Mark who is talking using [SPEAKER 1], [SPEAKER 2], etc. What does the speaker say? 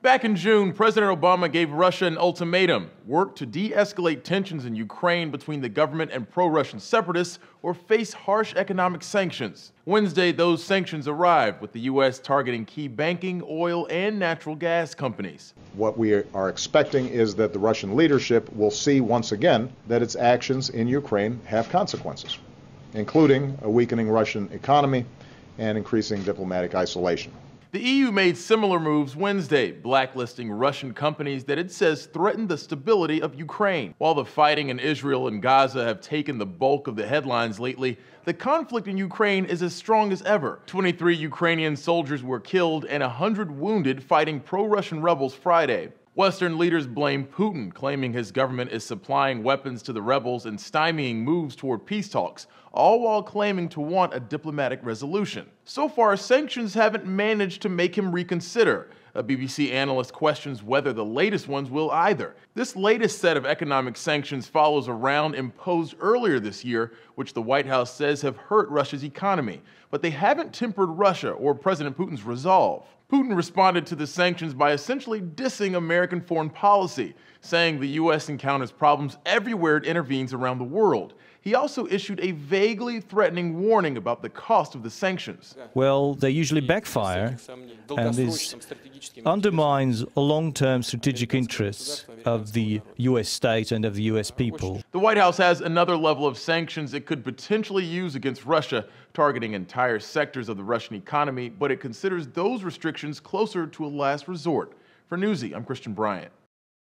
[SPEAKER 1] Back in June, President Obama gave Russia an ultimatum: work to de-escalate tensions in Ukraine between the government and pro-Russian separatists or face harsh economic sanctions. Wednesday, those sanctions arrived, with the U.S. targeting key banking, oil, and natural gas companies.
[SPEAKER 2] What we are expecting is that the Russian leadership will see once again that its actions in Ukraine have consequences, including a weakening Russian economy and increasing diplomatic isolation.
[SPEAKER 1] The EU made similar moves Wednesday, blacklisting Russian companies that it says threaten the stability of Ukraine. While the fighting in Israel and Gaza have taken the bulk of the headlines lately, the conflict in Ukraine is as strong as ever. 23 Ukrainian soldiers were killed and 100 wounded fighting pro-Russian rebels Friday. Western leaders blame Putin, claiming his government is supplying weapons to the rebels and stymieing moves toward peace talks, all while claiming to want a diplomatic resolution. So far, sanctions haven't managed to make him reconsider. A BBC analyst questions whether the latest ones will either. This latest set of economic sanctions follows a round imposed earlier this year, which the White House says have hurt Russia's economy. But they haven't tempered Russia or President Putin's resolve. Putin responded to the sanctions by essentially dissing American foreign policy, saying the U.S. encounters problems everywhere it intervenes around the world. He also issued a vaguely threatening warning about the cost of the sanctions.
[SPEAKER 3] Well, they usually backfire, and this undermines long-term strategic interests of the U.S. state and of the U.S. people.
[SPEAKER 1] The White House has another level of sanctions it could potentially use against Russia, targeting entire sectors of the Russian economy, but it considers those restrictions closer to a last resort. For Newsy, I'm Christian Bryant.